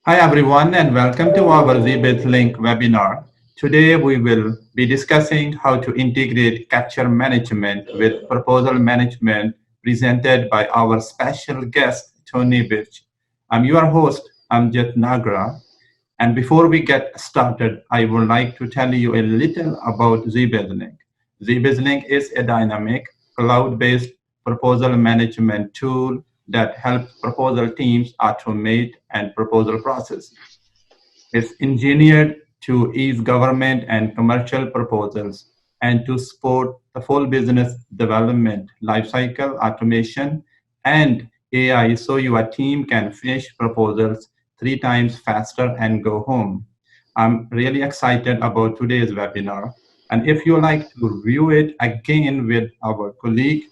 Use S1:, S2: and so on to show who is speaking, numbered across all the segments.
S1: Hi everyone and welcome to our Zbizlink webinar. Today we will be discussing how to integrate capture management with proposal management presented by our special guest Tony Birch. I'm your host Amjad Nagra, and before we get started I would like to tell you a little about Zbizlink. Zbizlink is a dynamic cloud-based proposal management tool that helps proposal teams automate and proposal process. It's engineered to ease government and commercial proposals and to support the full business development lifecycle automation and AI so your team can finish proposals 3 times faster and go home. I'm really excited about today's webinar. And if you like to review it again with a colleague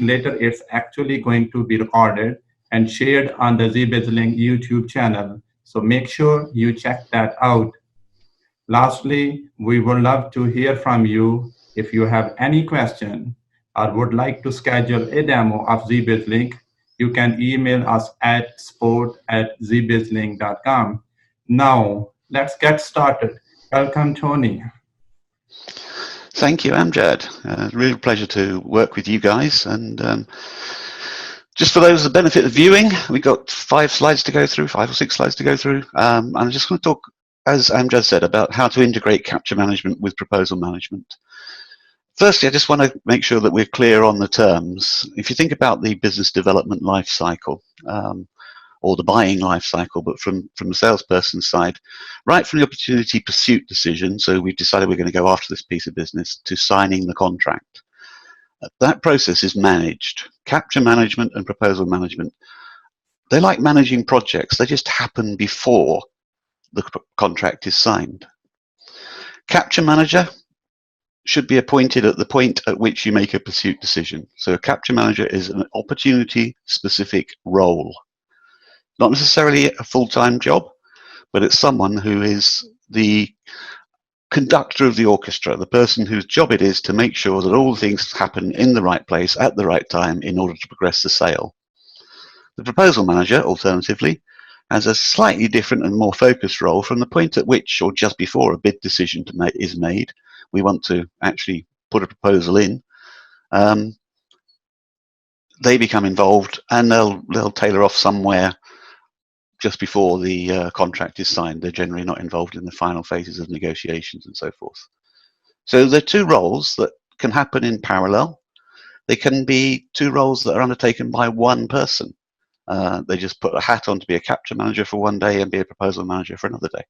S1: later, it's actually going to be recorded and shared on the Zbizlink YouTube channel. So make sure you check that out. Lastly, we would love to hear from you. If you have any question or would like to schedule a demo of Zbizlink, you can email us at support@zbizlink.com. Now, let's get started. Welcome, Tony.
S2: Thank you, Amjad. Real pleasure to work with you guys. And just for those the benefit of viewing, we've got 5 or 6 slides to go through. I'm just going to talk, as Amjad said, about how to integrate capture management with proposal management. Firstly, I just want to make sure that we're clear on the terms. If you think about the business development life cycle, or the buying life cycle, but from the salesperson's side, right from the opportunity pursuit decision, so we've decided we're going to go after this piece of business, to signing the contract. That process is managed. Capture management and proposal management, they're like managing projects. They just happen before the contract is signed. Capture manager should be appointed at the point at which you make a pursuit decision. So a capture manager is an opportunity-specific role. Not necessarily a full-time job, but it's someone who is the conductor of the orchestra, the person whose job it is to make sure that all things happen in the right place at the right time in order to progress the sale. The proposal manager, alternatively, has a slightly different and more focused role from the point at which, or just before a bid decision is made, we want to actually put a proposal in. They become involved and they'll tailor off somewhere just before the contract is signed. They're generally not involved in the final phases of negotiations and so forth. So there are 2 roles that can happen in parallel. They can be 2 roles that are undertaken by one person. They just put a hat on to be a capture manager for one day and be a proposal manager for another day.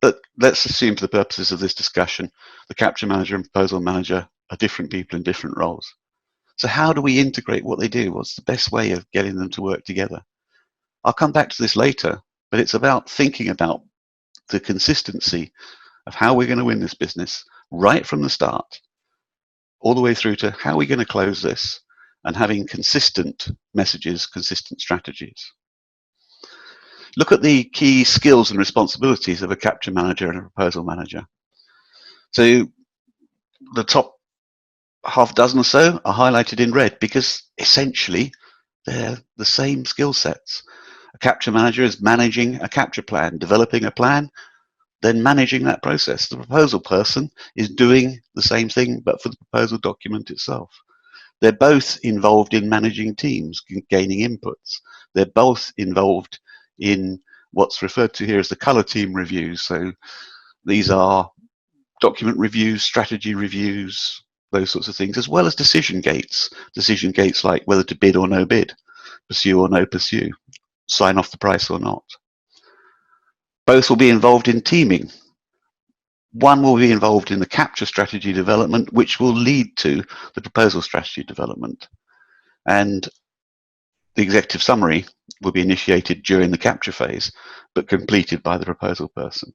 S2: But let's assume for the purposes of this discussion, the capture manager and proposal manager are different people in different roles. So how do we integrate what they do? What's the best way of getting them to work together? I'll come back to this later, but it's about thinking about the consistency of how we're going to win this business right from the start, all the way through to how we're going to close this, and having consistent messages, consistent strategies. Look at the key skills and responsibilities of a capture manager and a proposal manager. So the top half dozen or so are highlighted in red because essentially they're the same skill sets. A capture manager is managing a capture plan, developing a plan, then managing that process. The proposal person is doing the same thing, but for the proposal document itself. They're both involved in managing teams, gaining inputs. They're both involved in what's referred to here as the color team reviews. So these are document reviews, strategy reviews, those sorts of things, as well as decision gates. Decision gates like whether to bid or no bid, pursue or no pursue, sign off the price or not. Both will be involved in teaming. One will be involved in the capture strategy development, which will lead to the proposal strategy development. And the executive summary will be initiated during the capture phase, but completed by the proposal person.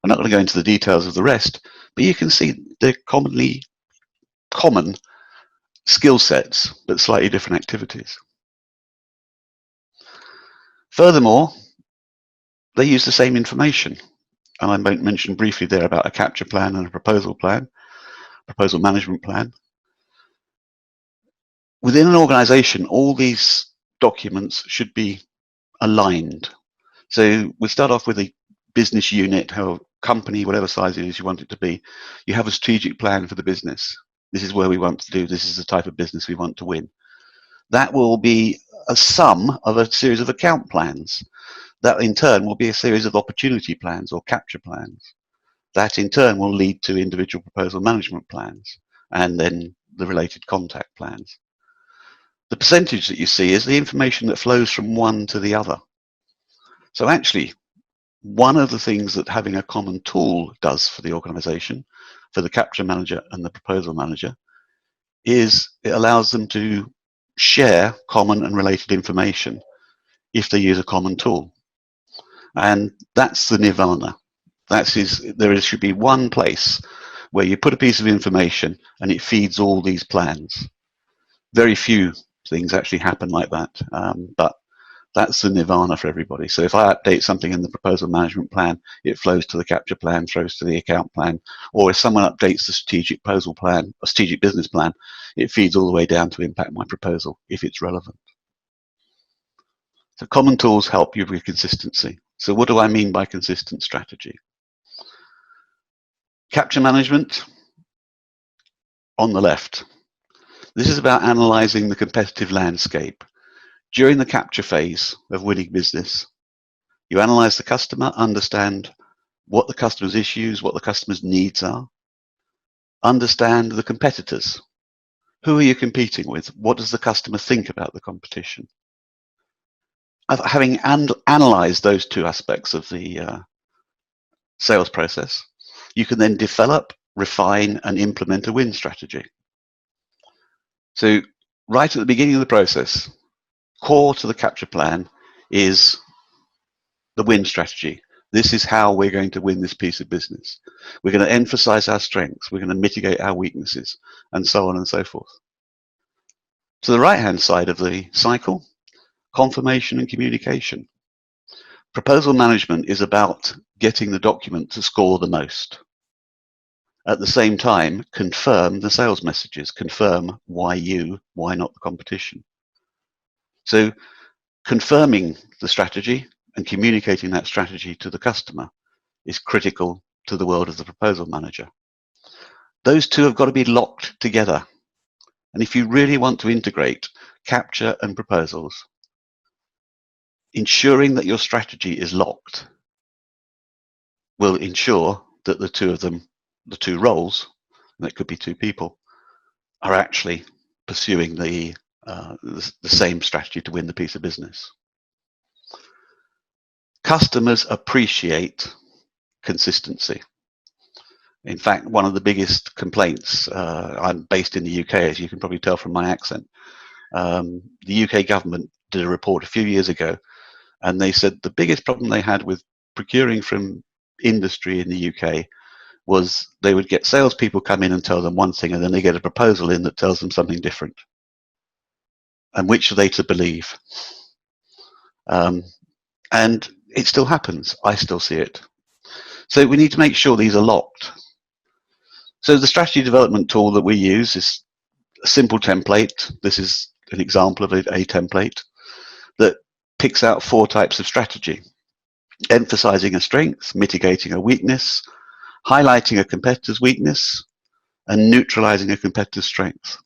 S2: I'm not going to go into the details of the rest, but you can see they're common skill sets, but slightly different activities. Furthermore, they use the same information. And I mentioned briefly there about a capture plan and a proposal management plan. Within an organization, all these documents should be aligned. So we start off with a business unit, or company, whatever size it is you want it to be. You have a strategic plan for the business. This is where we want to do. This is the type of business we want to win. That will be a sum of a series of account plans. That in turn will be a series of opportunity plans or capture plans. That in turn will lead to individual proposal management plans and then the related contact plans. The percentage that you see is the information that flows from one to the other. So actually, one of the things that having a common tool does for the organization, for the capture manager and the proposal manager, is it allows them to share common and related information if they use a common tool. And that's the nirvana. There should be one place where you put a piece of information and it feeds all these plans. Very few things actually happen like that, but that's the nirvana for everybody. So if I update something in the proposal management plan, it flows to the capture plan, flows to the account plan, or if someone updates the strategic proposal plan, a strategic business plan, it feeds all the way down to impact my proposal if it's relevant. So common tools help you with consistency. So what do I mean by consistent strategy? Capture management on the left. This is about analyzing the competitive landscape. During the capture phase of winning business, you analyze the customer, understand what the customer's issues, what the customer's needs are, understand the competitors. Who are you competing with? What does the customer think about the competition? Having analyzed those two aspects of the sales process, you can then develop, refine, and implement a win strategy. So right at the beginning of the process, core to the capture plan is the win strategy. This is how we're going to win this piece of business. We're going to emphasize our strengths. We're going to mitigate our weaknesses, and so on and so forth. To the right-hand side of the cycle, confirmation and communication. Proposal management is about getting the document to score the most. At the same time, confirm the sales messages, confirm why not the competition. So confirming the strategy and communicating that strategy to the customer is critical to the world of the proposal manager. Those two have got to be locked together. And if you really want to integrate capture and proposals, ensuring that your strategy is locked will ensure that the two of them, the two roles, and it could be two people, are actually pursuing the same strategy to win the piece of business. Customers appreciate consistency. In fact, one of the biggest complaints, I'm based in the UK, as you can probably tell from my accent. The UK government did a report a few years ago, and they said the biggest problem they had with procuring from industry in the UK was they would get salespeople come in and tell them one thing, and then they get a proposal in that tells them something different. And which are they to believe? And it still happens. I still see it. So we need to make sure these are locked. So the strategy development tool that we use is a simple template. This is an example of a template that picks out 4 types of strategy: emphasizing a strength, mitigating a weakness, highlighting a competitor's weakness, and neutralizing a competitor's strength.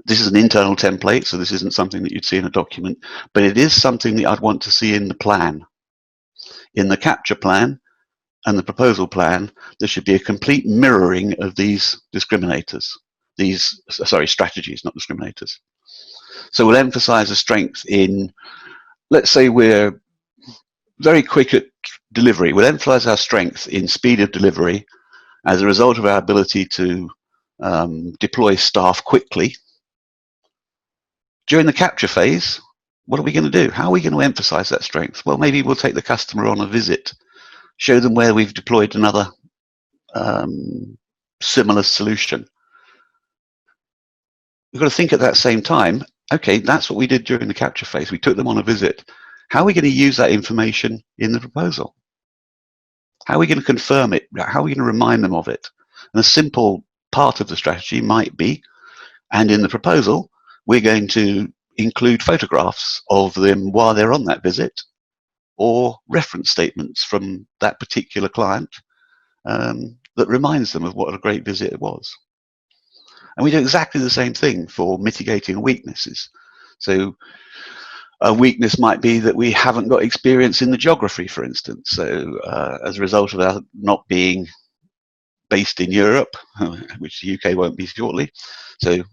S2: This is an internal template, so this isn't something that you'd see in a document, but it is something that I'd want to see in the plan. In the capture plan and the proposal plan, there should be a complete mirroring of these discriminators. Strategies, not discriminators. So we'll emphasize a strength in, let's say we're very quick at delivery. We'll emphasize our strength in speed of delivery as a result of our ability to deploy staff quickly. During the capture phase, what are we going to do? How are we going to emphasize that strength? Well, maybe we'll take the customer on a visit, show them where we've deployed another similar solution. We've got to think at that same time, okay, that's what we did during the capture phase. We took them on a visit. How are we going to use that information in the proposal? How are we going to confirm it? How are we going to remind them of it? And a simple part of the strategy might be, and in the proposal, we're going to include photographs of them while they're on that visit, or reference statements from that particular client that reminds them of what a great visit it was. And we do exactly the same thing for mitigating weaknesses. So a weakness might be that we haven't got experience in the geography, for instance. So as a result of our not being based in Europe, which the UK won't be shortly, so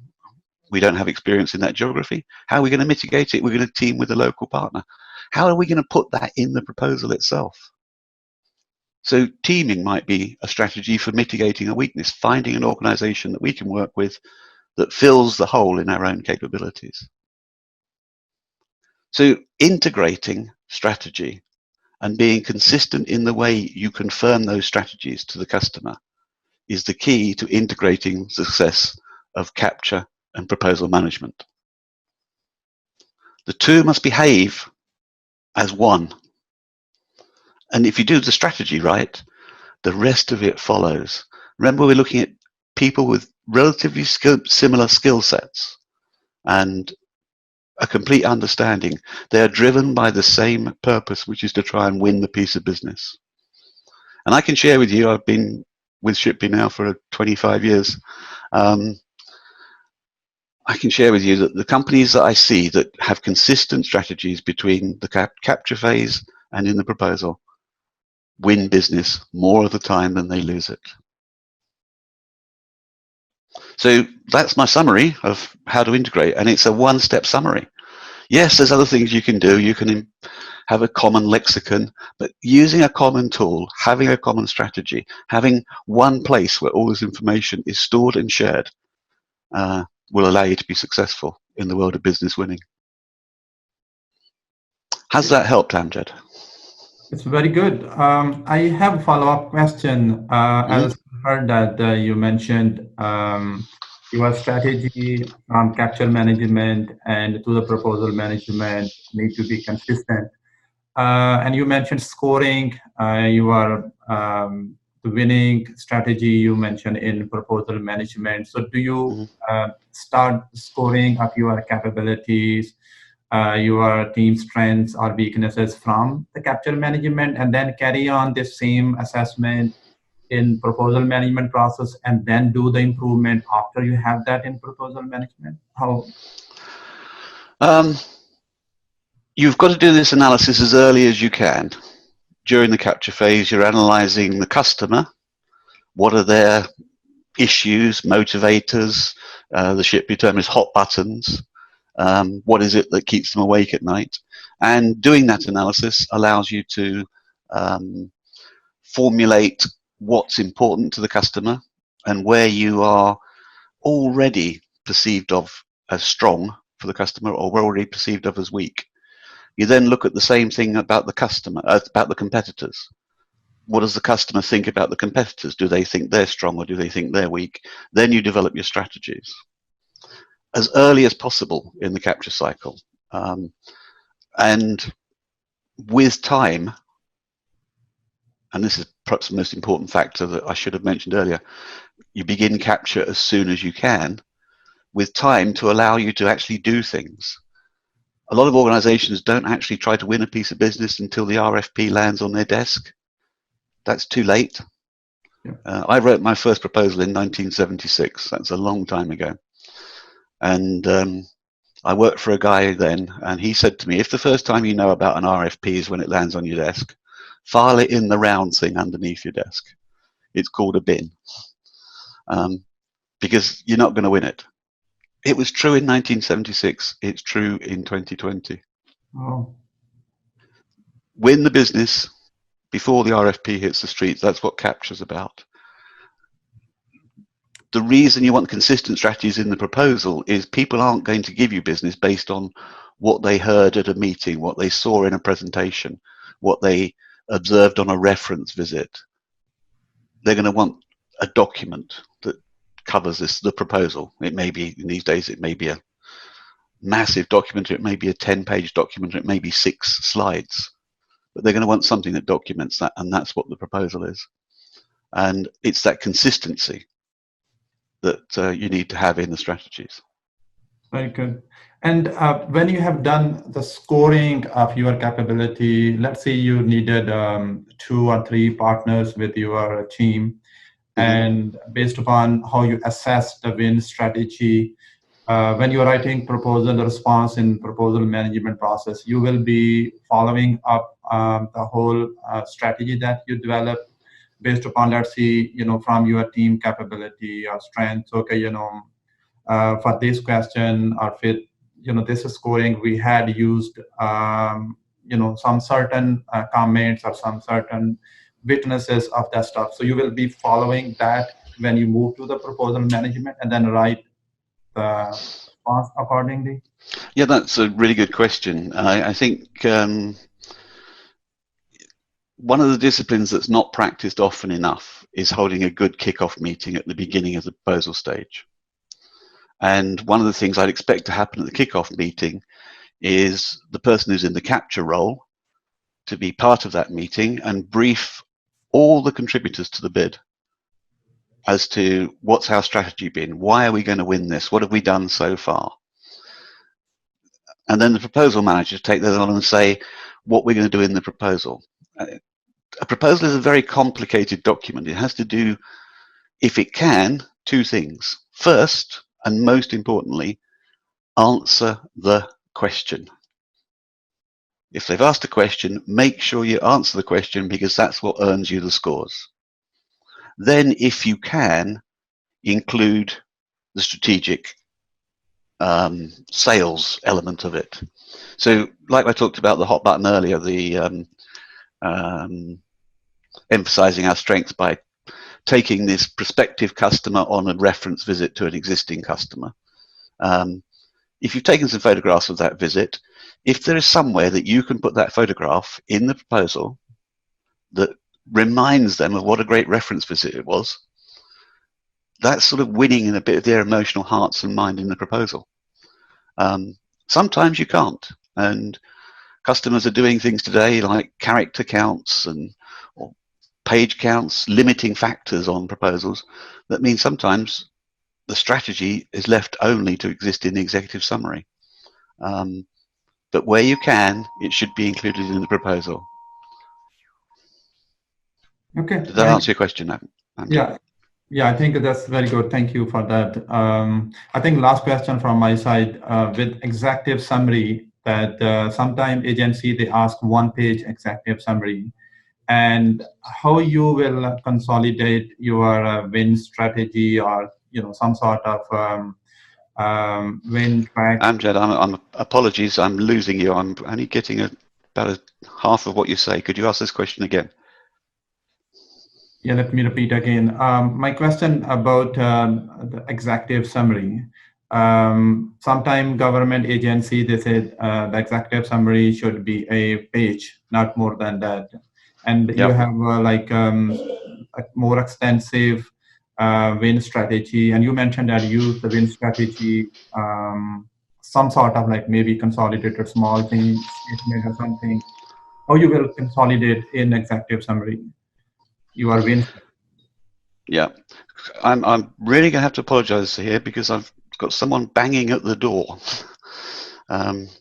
S2: we don't have experience in that geography. How are we going to mitigate it? We're going to team with a local partner. How are we going to put that in the proposal itself? So teaming might be a strategy for mitigating a weakness, finding an organization that we can work with that fills the hole in our own capabilities. So integrating strategy and being consistent in the way you confirm those strategies to the customer is the key to integrating success of capture and proposal management. The two must behave as one. And if you do the strategy right, the rest of it follows. Remember, we're looking at people with relatively similar skill sets and a complete understanding. They are driven by the same purpose, which is to try and win the piece of business. And I can share with you, I've been with Shipley now for 25 years. I can share with you that the companies that I see that have consistent strategies between the capture phase and in the proposal win business more of the time than they lose it. So that's my summary of how to integrate, and it's a one-step summary. Yes, there's other things you can do. You can have a common lexicon, but using a common tool, having a common strategy, having one place where all this information is stored and shared will allow you to be successful in the world of business winning. Has that helped, Amjad?
S1: It's very good. I have a follow-up question. As I heard that you mentioned your strategy from capture management and to the proposal management need to be consistent. And you mentioned scoring. Your the winning strategy you mentioned in proposal management. So do you start scoring up your capabilities, your team strengths or weaknesses from the capture management, and then carry on the same assessment in proposal management process, and then do the improvement after you have that in proposal management? How?
S2: You've got to do this analysis as early as you can. During the capture phase, you're analyzing the customer. What are their issues, motivators? The Shipley term is hot buttons. What is it that keeps them awake at night? And doing that analysis allows you to formulate what's important to the customer and where you are already perceived of as strong for the customer or already perceived of as weak. You then look at the same thing about the customer, about the competitors. What does the customer think about the competitors? Do they think they're strong or do they think they're weak? Then you develop your strategies as early as possible in the capture cycle. And with time, and this is perhaps the most important factor that I should have mentioned earlier, you begin capture as soon as you can, with time to allow you to actually do things. A lot of organizations don't actually try to win a piece of business until the RFP lands on their desk. That's too late.
S1: Yeah.
S2: I wrote my first proposal in 1976. That's a long time ago. And I worked for a guy then, and he said to me, if the first time you know about an RFP is when it lands on your desk, file it in the round thing underneath your desk. It's called a bin, because you're not going to win it. It was true in 1976. It's true in 2020.
S1: Oh.
S2: Win the business before the RFP hits the streets. That's what capture's about. The reason you want consistent strategies in the proposal is people aren't going to give you business based on what they heard at a meeting, what they saw in a presentation, what they observed on a reference visit. They're going to want a document that covers the proposal. It may be, in these days, it may be a massive document, or it may be a 10-page document, or it may be 6 slides. But they're going to want something that documents that, and that's what the proposal is. And it's that consistency that you need to have in the strategies.
S1: Very good. And when you have done the scoring of your capability, let's say you needed 2 or 3 partners with your team, and based upon how you assess the win strategy, when you're writing proposal response in proposal management process, you will be following up the whole strategy that you develop based upon, let's see, from your team capability or strengths. Okay, for this question or fit, this scoring, we had used, some certain comments or some certain witnesses of that stuff. So you will be following that when you move to the proposal management and then write the response accordingly.
S2: Yeah, that's a really good question. I think one of the disciplines that's not practiced often enough is holding a good kickoff meeting at the beginning of the proposal stage. And one of the things I'd expect to happen at the kickoff meeting is the person who's in the capture role to be part of that meeting and brief all the contributors to the bid as to what's our strategy been, why are we going to win this, what have we done so far. And then the proposal manager take that on and say what we're going to do in the proposal. A proposal is a very complicated document. It has to do, if it can, 2 things. First, and most importantly, answer the question. If they've asked a question, make sure you answer the question, because that's what earns you the scores. Then, if you can, include the strategic sales element of it. So, like I talked about the hot button earlier, the emphasizing our strengths by taking this prospective customer on a reference visit to an existing customer. If you've taken some photographs of that visit, if there is somewhere that you can put that photograph in the proposal that reminds them of what a great reference visit it was, that's sort of winning in a bit of their emotional hearts and mind in the proposal. Sometimes you can't, and customers are doing things today like character counts or page counts, limiting factors on proposals. That means sometimes the strategy is left only to exist in the executive summary. But where you can, it should be included in the proposal.
S1: Okay.
S2: Did that answer your question, Amjad?
S1: Yeah, I think that's very good. Thank you for that. I think last question from my side, with executive summary, that sometime agency, they ask 1-page executive summary, and how you will consolidate your win strategy, or some sort of win track.
S2: Amjad, I'm apologies, I'm losing you. I'm only getting about half of what you say. Could you ask this question again?
S1: Yeah, let me repeat again. My question about the executive summary. Sometime government agency, they said the executive summary should be a page, not more than that. And you have a more extensive win strategy. And you mentioned that you use the win strategy, some sort of like maybe consolidated small thing statement or something. How you will consolidate in executive summary your win strategy?
S2: Yeah, I'm really going to have to apologize here because I've got someone banging at the door.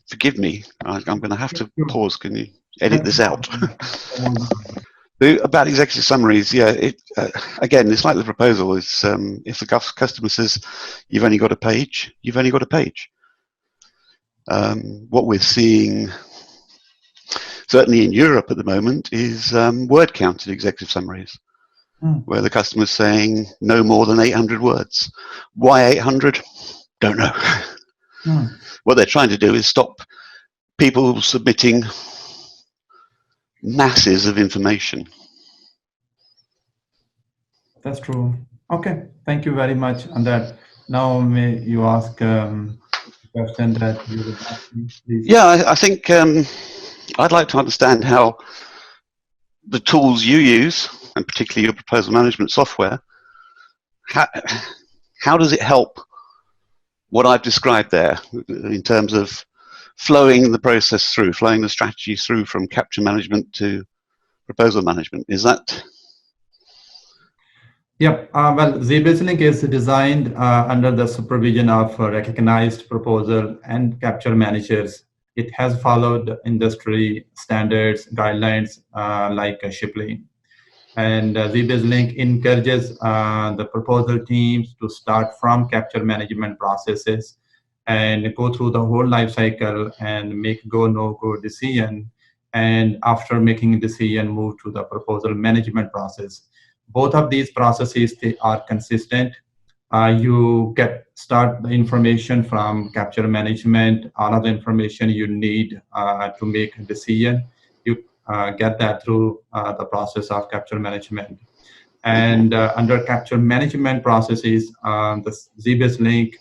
S2: Forgive me, I'm going to have to pause. Can you edit this out? About executive summaries, yeah, again, it's like the proposal. It's if the customer says you've only got a page, you've only got a page. What we're seeing, certainly in Europe at the moment, is word-counted executive summaries, where the customer's saying no more than 800 words. Why 800? Don't know. What they're trying to do is stop people submitting masses of information.
S1: That's true. Okay, thank you very much on that. Now may you ask a question that you would ask me, please.
S2: Yeah, I think I'd like to understand how the tools you use, and particularly your proposal management software, how does it help what I've described there in terms of flowing the process through, flowing the strategy through from capture management to proposal management? Is that?
S1: Yep. Well, Zbizlink is designed under the supervision of recognized proposal and capture managers. It has followed industry standards, guidelines like Shipley. And Zbizlink encourages the proposal teams to start from capture management processes and go through the whole life cycle and make go, no go decision. And after making a decision, move to the proposal management process. Both of these processes, they are consistent. You get start the information from capture management, all of the information you need to make a decision. You get that through the process of capture management. And under capture management processes, the Zbizlink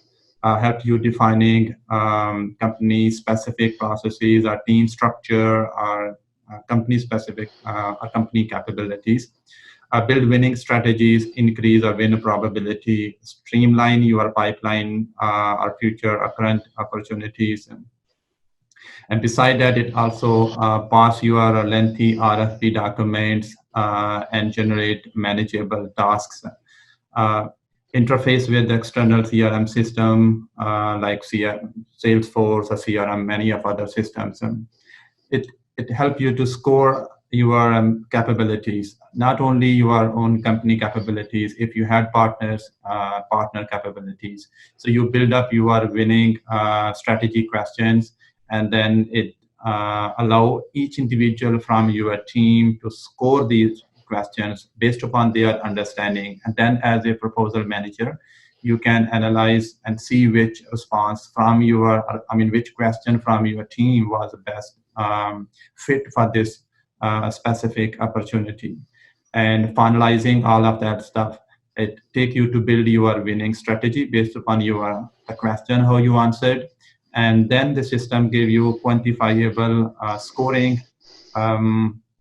S1: help you defining company-specific processes, or team structure, or company-specific or company capabilities. Build winning strategies, increase or win probability, streamline your pipeline or future or current opportunities. And beside that, it also parse your lengthy RFP documents and generate manageable tasks. Uh, Interface with the external CRM system like Salesforce or CRM, many of other systems. It it helps you to score your capabilities, not only your own company capabilities. If you had partners, partner capabilities, so you build up your winning strategy questions, and then it allow each individual from your team to score these questions based upon their understanding. And then as a proposal manager, you can analyze and see which response from your, I mean, which question from your team was the best fit for this specific opportunity. And finalizing all of that stuff, it take you to build your winning strategy based upon your the question how you answered, and then the system give you quantifiable scoring.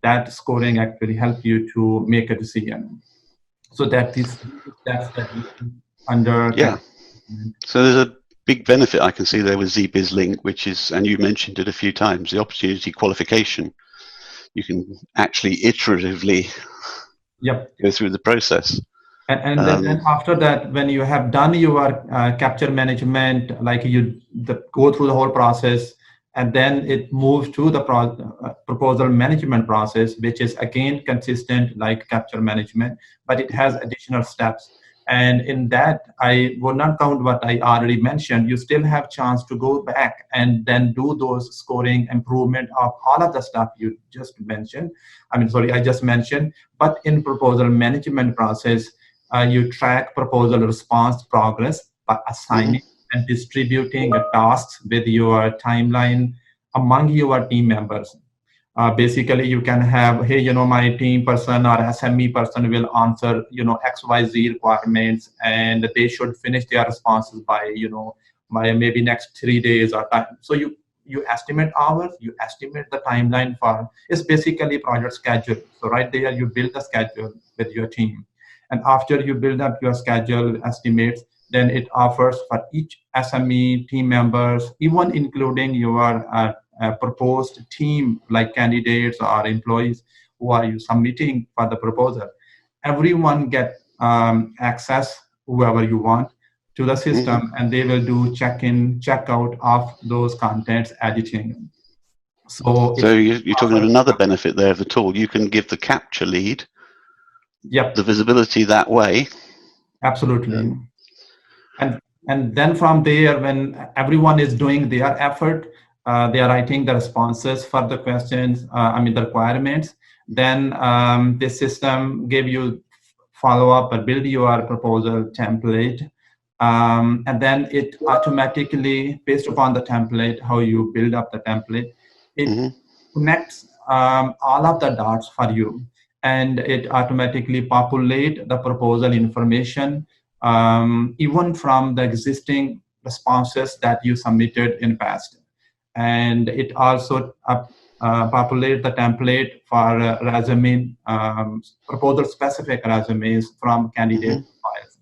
S1: That scoring actually help you to make a decision. So that's the under
S2: Yeah. So there's a big benefit I can see there with Zbizlink, which is, and you mentioned it a few times, the opportunity qualification. You can actually iteratively
S1: Yep.
S2: go through the process.
S1: And then after that, when you have done your capture management, like go through the whole process, and then it moves to the proposal management process, which is again consistent like capture management, but it has additional steps. And in that, I will not count what I already mentioned. You still have chance to go back and then do those scoring improvement of all of the stuff you just mentioned. I mean, sorry, I just mentioned. But in proposal management process, you track proposal response progress by assigning and distributing tasks with your timeline among your team members. Basically, you can have, hey, my team person or SME person will answer, XYZ requirements, and they should finish their responses by, by maybe next 3 days or time. So you estimate hours, you estimate the timeline for, it's basically project schedule. So right there, you build the schedule with your team. And after you build up your schedule estimates, then it offers for each SME team members, even including your proposed team, like candidates or employees who are you submitting for the proposal. Everyone get access, whoever you want, to the system, and they will do check-in, check-out of those contents editing. So
S2: you're talking of another benefit there of the tool. You can give the capture lead the visibility that way.
S1: Absolutely. And then from there, when everyone is doing their effort, they are writing the responses for the questions, the requirements. Then the system give you follow up or build your proposal template. And then it automatically, based upon the template, how you build up the template, it connects all of the dots for you. And it automatically populate the proposal information, even from the existing responses that you submitted in past. And it also populate the template for resume, proposal specific resumes from candidate files.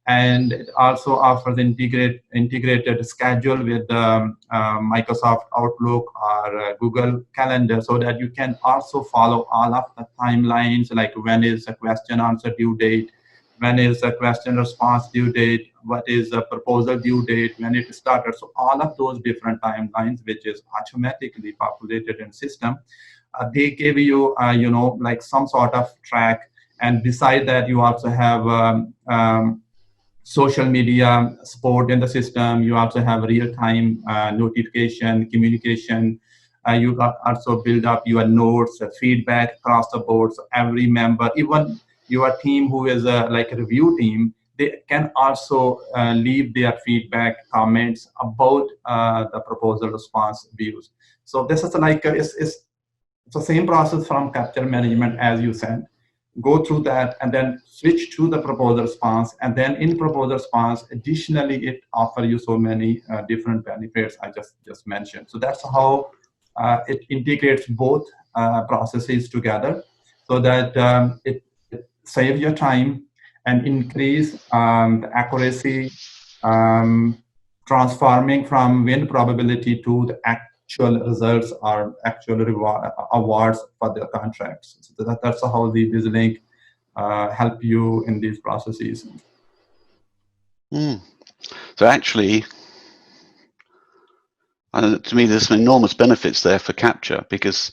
S1: And it also offers integrated schedule with Microsoft Outlook or Google Calendar, so that you can also follow all of the timelines, like when is the question answer due date, when is the question response due date, what is the proposal due date, when it started. So all of those different timelines, which is automatically populated in system, they give you, like some sort of track. And beside that, you also have social media support in the system. You also have real-time notification, communication. You got also build up your notes, feedback across the board. So every member, even your team who is like a review team, they can also leave their feedback, comments about the proposal response views. So this is like, it's the same process from capture management as you said. Go through that and then switch to the proposal response. And then in proposal response, additionally, it offers you so many different benefits I just mentioned. So that's how it integrates both processes together, so that it saves your time and increase the accuracy, transforming from win probability to the actual results or actual reward, awards for the contracts. So that's how the Zbizlink help you in these processes.
S2: So actually, to me, there's some enormous benefits there for capture, because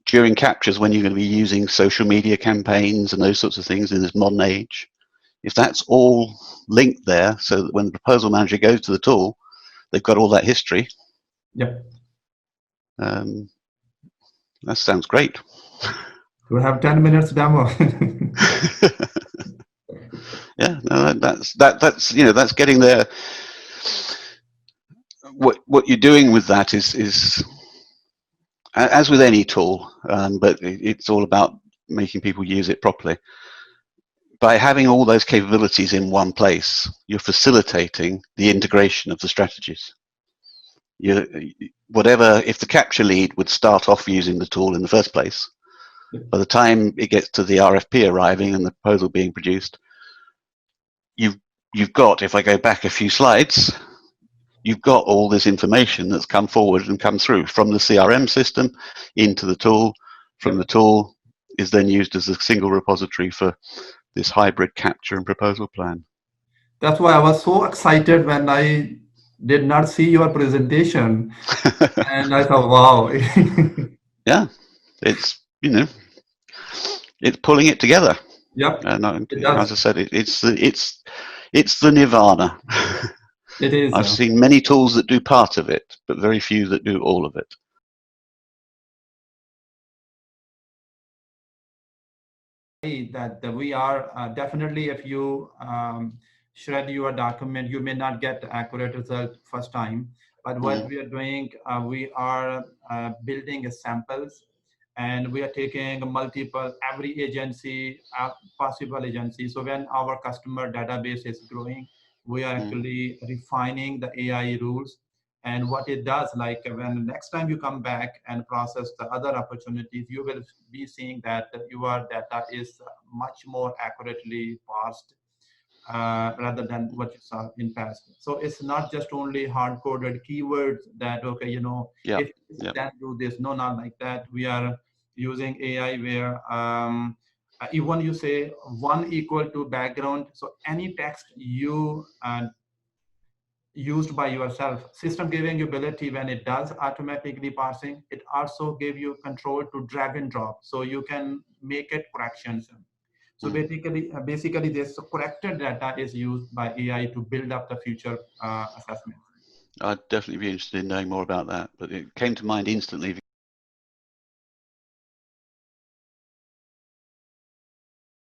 S2: during captures, when you're going to be using social media campaigns and those sorts of things in this modern age, if that's all linked there, so that when the proposal manager goes to the tool, they've got all that history.
S1: Yep.
S2: That sounds great.
S1: We have 10 minutes demo.
S2: Yeah, no, that's getting there. What you're doing with that is as with any tool, but it's all about making people use it properly. By having all those capabilities in one place, you're facilitating the integration of the strategies. If the capture lead would start off using the tool in the first place, by the time it gets to the RFP arriving and the proposal being produced, you've got, if I go back a few slides, you've got all this information that's come forward and come through from the CRM system into the tool. From the tool is then used as a single repository for this hybrid capture and proposal plan.
S1: That's why I was so excited when I did not see your presentation, and I thought, wow.
S2: Yeah, it's it's pulling it together.
S1: Yep.
S2: And
S1: It does.
S2: as I said, it's the nirvana.
S1: It is.
S2: I've seen many tools that do part of it, but very few that do all of it.
S1: That we are definitely, if you shred your document, you may not get accurate result first time. But what we are doing, we are building samples, and we are taking multiple, every agency, possible agency. So when our customer database is growing, we are actually refining the AI rules. And what it does, like when next time you come back and process the other opportunities, you will be seeing that your data is much more accurately parsed rather than what you saw in past. So it's not just only hard-coded keywords that, okay, if that do this, no, not like that. We are using AI where even you say 1 equal to background. So any text you used by yourself, system giving you ability when it does automatically parsing, it also give you control to drag and drop, so you can make it corrections. So basically this corrected data is used by AI to build up the future assessment.
S2: I'd definitely be interested in knowing more about that, but it came to mind instantly